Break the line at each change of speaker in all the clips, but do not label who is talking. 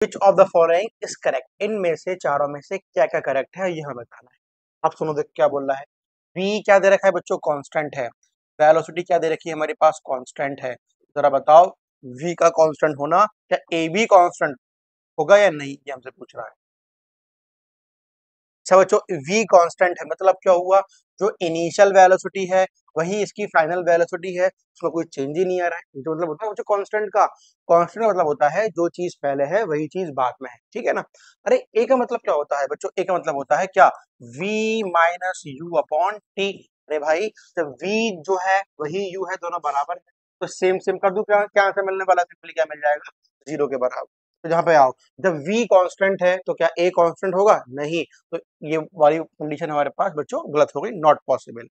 Which of the following is correct, इनमें से चारों में से क्या क्या करेक्ट है ये हमें बताना है। अब सुनो देख क्या बोल रहा है। v क्या दे रखा है बच्चों, कांस्टेंट है। वेलोसिटी क्या दे रखी है हमारे पास, कांस्टेंट है। जरा बताओ v का कांस्टेंट होना क्या a भी कांस्टेंट होगा या नहीं, ये हमसे पूछ रहा है। अच्छा बच्चों v कांस्टेंट है मतलब क्या हुआ, जो इनिशियल वेलोसिटी है वही इसकी फाइनल वेलोसिटी है, उसमें कोई चेंज ही नहीं आ रहा है। जो मतलब होता है बच्चों कांस्टेंट का, कांस्टेंट मतलब होता है जो चीज पहले है वही चीज बाद में है, ठीक है ना। अरे a का मतलब क्या होता है बच्चों, a का मतलब होता है क्या, v minus u upon T. अरे भाई जब v जो है वही u है, दोनों बराबर है, तो सेम सेम कर दूं, क्या क्या आंसर मिलने वाला, सिंपली क्या मिल जाएगा, जीरो के बराबर। तो जहां पे आओ, जब v कांस्टेंट है तो क्या a कांस्टेंट होगा, नहीं। तो ये वाली कंडीशन हमारे पास बच्चों गलत हो गई, नॉट पॉसिबल।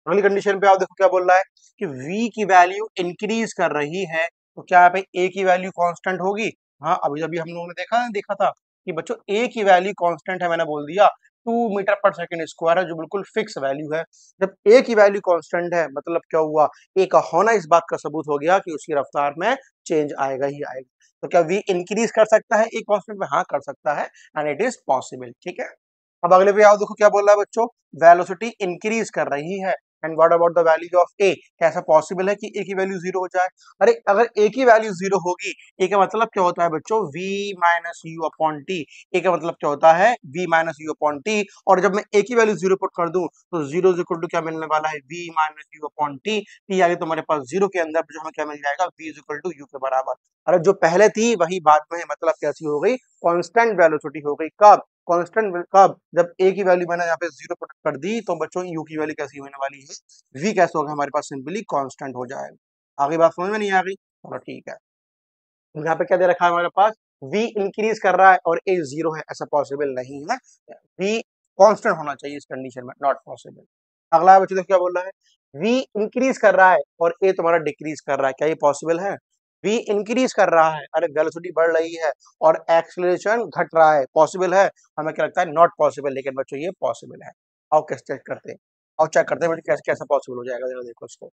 अगली कंडीशन पे आओ, देखो क्या बोल रहा है कि v की वैल्यू इंक्रीज कर रही है, तो क्या यहाँ पे a की वैल्यू कांस्टेंट होगी। हाँ अभी अभी हम लोगों ने देखा था कि बच्चों a की वैल्यू कांस्टेंट है, मैंने बोल दिया 2 मीटर पर सेकंड स्क्वायर है, जो बिल्कुल फिक्स वैल्यू है। जब a की वैल्यू कांस्टेंट है मतलब क्या हुआ, a का होना इस बात का सबूत हो गया कि उसकी रफ्तार में चेंज आएगा ही आएगा। तो क्या v इंक्रीज कर सकता है एक कांस्टेंट में, हाँ कर सकता है, एंड इट इज पॉसिबल, ठीक है। अब अगले पे आओ, देखो क्या बोल रहा है बच्चों, वेलोसिटी इंक्रीज कर रही है, and what about the value of A, कैसा पॉसिबल है कि ए की वैल्यू जीरो हो जाए। अरे अगर ए की वैल्यू जीरो होगी, ए का मतलब क्या होता है बच्चों, v minus u upon t. A का मतलब क्या होता है, v minus u upon t. और जब मैं ए की वैल्यू जीरो पुट कर दूं तो जीरो इज इक्वल टू क्या मिलने वाला है, v minus u upon T. T आगे तो हमारे पास जीरो के अंदर जो हमें क्या मिल जाएगा, v is equal to u के बराबर। अरे जो पहले थी वही बाद में है, मतलब कैसी हो गई, कांस्टेंट वेलोसिटी हो गई। कब, कांस्टेंट कब, जब a की वैल्यू मैंने यहाँ पे जीरो पुट कर दी, तो बच्चों u की वैल्यू कैसी होने वाली है, v कैसे होगा हमारे पास, सिंपली कांस्टेंट हो जाएगा। आगे बात समझ में नहीं आ गई, चलो ठीक है। यहाँ पे क्या दे रखा है हमारे पास, v इंक्रीज कर रहा है और a जीरो है, ऐसा पॉसिबल नहीं है। v कांस्टेंट होना चाहिए इस कंडीशन में, नॉट पॉसिबल। अगला बच्चों देखो क्या बोल रहा है, v इंक्रीज कर रहा है और a तुम्हारा डिक्रीज कर रहा है, क्या ये पॉसिबल है। v इंक्रीज कर रहा है, अरे वेलोसिटी बढ़ रही है और एक्सेलरेशन घट रहा है, पॉसिबल है। हमें क्या लगता है, नॉट पॉसिबल, लेकिन बच्चों ये पॉसिबल है। आओ कैसे चेक करते हैं, और चेक करते हैं बच्चों कैसे कैसा पॉसिबल हो जाएगा, जरा देखो इसको।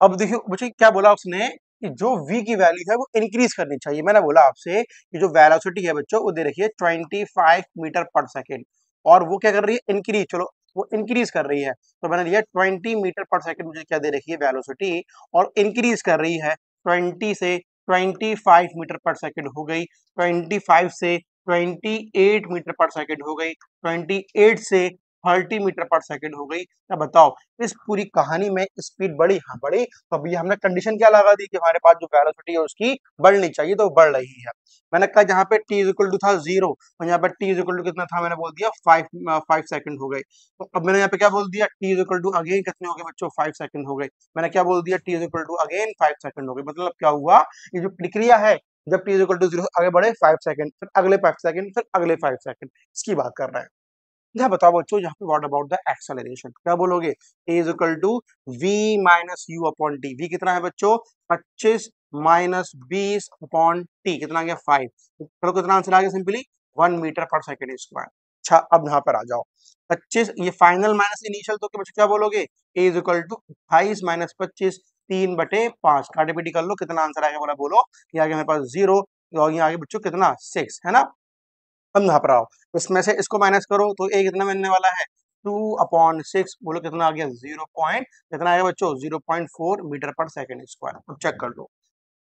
अब देखियो बच्चों क्या बोला उसने, कि जो v की वैल्यू है वो इंक्रीज करनी चाहिए। मैंने बोला आपसे कि जो वेलोसिटी है बच्चों वो दे रखी है 25 मीटर पर सेकेंड, और वो क्या कर रही है, इंक्रीज, चलो वो इंक्रीज कर रही है, तो मैंने लिया 20 मीटर पर सेकेंड, मुझे क्या दे रखी है वेलोसिटी, और इंक्रीज कर रही है 20 से 25 मीटर पर सेकेंड हो गई, 25 से 28 मीटर पर सेकेंड हो गई, 28 से 30 मीटर पर सेकेंड हो गई। अब बताओ इस पूरी कहानी में स्पीड बढ़ी, हाँ बढ़ी। तो अभी हमने कंडीशन क्या लगा दी कि हमारे पास जो वेलोसिटी है उसकी बढ़नी चाहिए, तो बढ़ रही है। मैंने कहा जहाँ पे t इक्वल टू था जीरो, और यहाँ पे t इक्वल टू कितना था, मैंने बोल दिया 5 सेकंड हो गए। तो अब मैंने यहाँ पे क्या बोल दिया, t इक्वल टू अगेन कितने हो गए बच्चों, 5 सेकंड हो गए। मैंने क्या बोल दिया, t equal to again 5 second हो गए। मतलब क्या हुआ, ये जो प्रक्रिया है, जब t इक्वल टू जीरो आगे बढ़े 5 सेकंड, फिर अगले 5 सेकंड, फिर अगले 5 सेकंड, इसकी बात कर रहा है। यहाँ बताओ बच्चों, यहाँ पे व्हाट अबाउट द एक्सेलरेशन, क्या बोलोगे, a is equal to v minus u upon t. v कितना है बच्चों, 25 माइनस 20 अपॉन टी, कितना आ गया 5। चलो कितना आंसर आ गया, सिंपली 1 मीटर पर सेकेंड स्क्वायर। अच्छा अब यहाँ पर आ जाओ, 25 ये फाइनल माइनस इनिशियल, तो बच्चों क्या बोलोगे, a is equal to 28 minus 25, 3/5, काटे पीटी कर लो, कितना आंसर आएगा बोला, बोलो। ये आगे हमारे पास जीरो, और ये आगे बच्चों कितना 6 है ना। अब यहाँ पर आओ, इसमें से इसको माइनस करो तो a कितना मिलने वाला है, 2/6, बोलो कितना आ गया, 0 पॉइंट, कितना आएगा बच्चों, 0.4 मीटर पर सेकेंड स्क्वायर। अब चेक कर लो,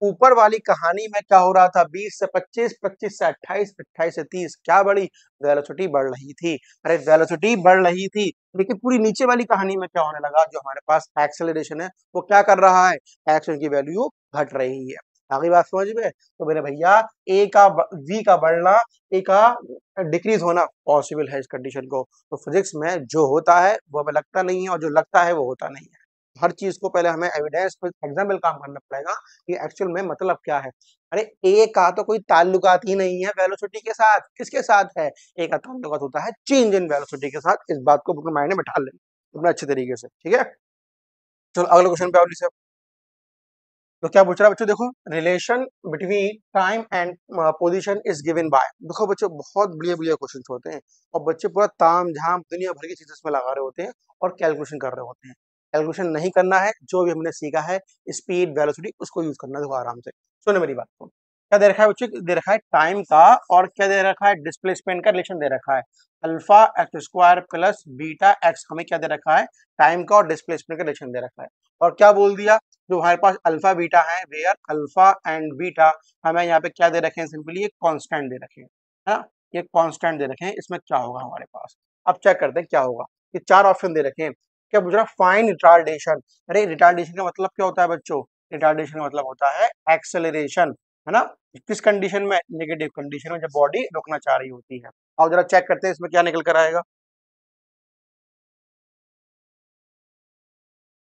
ऊपर वाली कहानी में क्या हो रहा था, 20 से 25, 25 से 28, 28 से 30, क्या बढ़ी, वेलोसिटी बढ़ रही थी। अरे वेलोसिटी बढ़ रही थी, लेकिन पूरी नीचे वाली कहानी में क्या होने लगा, जो हमारे पास एक्सेलरेशन है वो क्या कर रहा है, एक्सेलरेशन की वैल्यू घट रही है। आगे बात समझ में, तो मेरे भैया ए का v का बढ़ना, ए का डिक्रीज होना पॉसिबल है इस कंडीशन को। तो फिजिक्स में जो होता है वो हमें लगता नहीं है, और जो लगता है वो होता नहीं है। हर चीज को पहले हमें एविडेंस पे एग्जाम्पल काम करना पड़ेगा कि एक्चुअल में मतलब क्या है। अरे ए का तो कोई ताल्लुकात ही नहीं है वेलोसिटी के साथ, किसके साथ है, ए का ताल्लुकात होता है चेंज इन वेलोसिटी के साथ। इस बात को अपने माइंड में बैठा लेना अपने अच्छे तरीके से, ठीक है। चलो अगले क्वेश्चन पे आओ। तो क्या पूछ रहा है बच्चों, देखो, relation between time and position is given by. देखो बच्चों बहुत बढ़िया बढ़िया क्वेश्चन होते हैं, और बच्चे पूरा ताम झाम दुनिया भर की चीजें इसमें लगा रहे होते हैं और कैलकुलेशन कर रहे होते हैं। कैलकुलेशन नहीं करना है, जो भी हमने सीखा है स्पीड वेलोसिटी उसको यूज करना है, देखो आराम से सुनो मेरी बात को। क्या दे रखा है बच्चों, दे रखा है टाइम का, और क्या दे रखा है, डिस्प्लेसमेंट का रिलेशन दे रखा है, alpha x square plus beta x, हमें क्या दे रखा है, टाइम का और डिस्प्लेसमेंट का रिलेशन दे रखा है। और क्या बोल दिया, जो हमारे पास अल्फा बीटा है, वेयर अल्फा एंड बीटा हमें यहाँ पे क्या दे रखे हैं, सिंपली एक कांस्टेंट दे रखे हैं, है ना, ये कांस्टेंट दे रखे हैं, इसमें क्या होगा हमारे पास, अब चेक करते हैं क्या होगा। ये चार ऑप्शन दे रखे हैं, क्या पूछ रहा, फाइन रिटार्डेशन, अरे रिटार्डेशन का मतलब क्या होता है बच्चों, रिटार्डेशन का मतलब होता है एक्सेलरेशन, है ना, किस कंडीशन में, नेगेटिव कंडीशन में, जब बॉडी रुकना चाह रही होती है। और जरा चेक करते हैं इसमें क्या निकल कर आएगा।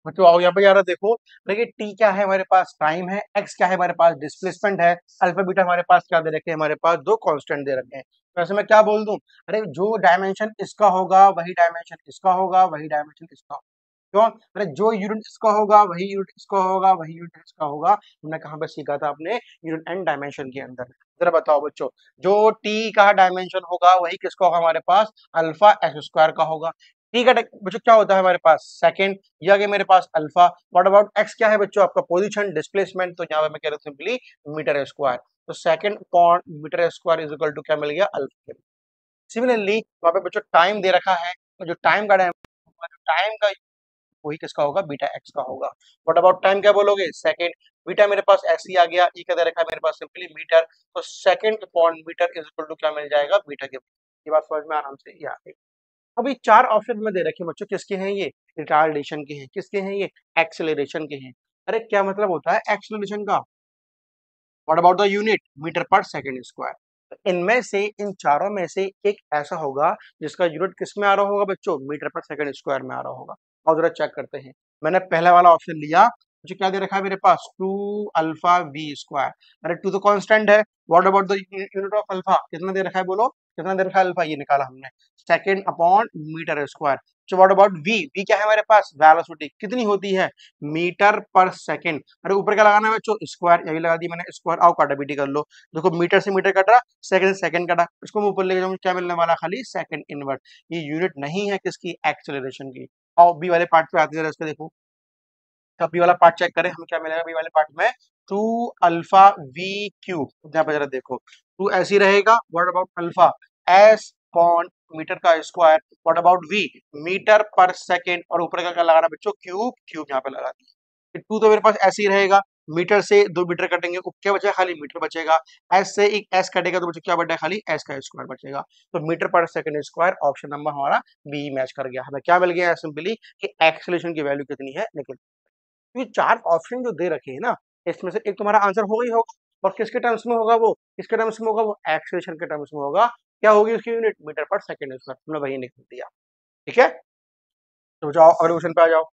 बच्चों आओ यहाँ पे, यार देखो, देखिए टी क्या है हमारे पास, टाइम है, एक्स क्या है हमारे पास, डिस्प्लेसमेंट है, अल्फा बीटा हमारे पास क्या दे रखे हैं, हमारे पास दो कांस्टेंट दे रखे हैं। तो ऐसे मैं क्या बोल दूं, अरे जो डायमेंशन इसका होगा वही डायमेंशन इसका होगा, वही डायमेंशन इसका होगा। क्यों, अरे जो यूनिट इसका होगा वही यूनिट इसका होगा, वही यूनिट इसका होगा। हमने कहाँ पे सीखा था, अपने यूनिट एंड डायमेंशन के अंदर। जरा बताओ बच्चों, जो टी का डायमेंशन होगा वही किसका होगा हमारे पास, अल्फा एक्स स्क्वायर का होगा। टी का बच्चों क्या होता है हमारे पास, सेकंड, ये आ गया मेरे पास अल्फा। व्हाट अबाउट एक्स, क्या है बच्चों आपका, पोजीशन डिस्प्लेसमेंट, तो यहाँ पे मैं कह रहा हूँ सिंपली मीटर स्क्वायर। तो second upon metre square is equal to क्या मिल गया, अल्फा। सिमिलरली वहाँ पे बच्चों टाइम दे रखा है, तो जो टाइम का टाइम का वही किसका होगा, बीटा एक्स का होगा। व्हाट अबाउट टाइम क्या बोलोगे, सेकंड, बीटा मेरे पास ऐसे ही आ गया, ई का दे रखा है मेरे पास सिंपली मीटर, तो second upon metre is equal to क्या मिल जाएगा, बीटा के। ये बात समझ में आराम से ये आ गई। अभी चार ऑप्शन में दे रखे हैं बच्चों, किसके हैं ये, रिटार्डेशन के हैं, किसके हैं ये, एक्सेलरेशन के हैं। अरे क्या मतलब होता है एक्सेलरेशन का, what about the unit, metre पर सेकंड स्क्वायर। इनमें से, इन चारों में से एक ऐसा होगा जिसका यूनिट किस में आ रहा होगा बच्चों, मीटर पर सेकंड स्क्वायर में आ रहा होगा। और जरा चेक करते हैं, मैंने पहला वाला ऑप्शन लिया, मुझे क्या दे रखा है मेरे पास, टू अल्फा वी स्क्वायर। अरे टू तो कांस्टेंट है, what about the unit of alpha, कितना दे रखा है बोलो, कितना दे रखा है अल्फा, ये निकाला हमने, सेकंड अपॉन मीटर स्क्वायर। तो व्हाट अबाउट वी, वी क्या है हमारे पास, वेलोसिटी कितनी होती है, मीटर पर सेकंड। अरे ऊपर क्या लगाना है बच्चों, स्क्वायर, यही लगा दी मैंने स्क्वायर, आओ काटापीटी कर लो। देखो मीटर से मीटर कट रहा, सेकंड से सेकंड कटा, इसको मैं ऊपर लेके जाऊंगा, क्या मिलने वाला, खाली सेकंड इनवर्ट। ये यूनिट नहीं है किसकी, एक्सेलरेशन की। आओ बी वाले पार्ट पे आते हैं, जरा इसको देखो, तो बी वाला पार्ट चेक करें, हमें क्या मिलेगा बी वाले पार्ट में, टू अल्फा वी क्यूब, यहाँ पे जरा देखो, टू ऐसी रहेगा, व्हाट अबाउट अल्फा, एस पॉन मीटर का square, what about v, metre पर सेकंड, और ऊपर का क्या लगाना बच्चों, क्यूब, क्यूब यहाँ पे लगा दिया। टू तो मेरे पास ऐसे ही रहेगा, मीटर से दो मीटर कटेंगे, क्या बचेगा, खाली मीटर बचेगा, एस से एक एस कटेगा, तो बच्चों क्या बचा, खाली एस का स्क्वायर बचेगा। तो मीटर पर सेकंड स्क्वायर, ऑप्शन नंबर हमारा बी मैच कर गया। हमें क्या मिल गया सिंपली, कि एक्सेलरेशन की वैल्यू कितनी है, लेकिन ये चार ऑप्शन जो दे रखे हैं ना, इसमें से एक तुम्हारा आंसर होगा ही होगा, और किसके टर्म्स में होगा वो, किसके टर्म्स में होगा वो, एक्सेलरेशन के टर्म्स में होगा। क्या होगी उसकी यूनिट, मीटर पर सेकंड स्क्वायर, तुमने वही निकल दिया। ठीक है, तो जाओ अगले क्वेश्चन पे आ जाओ।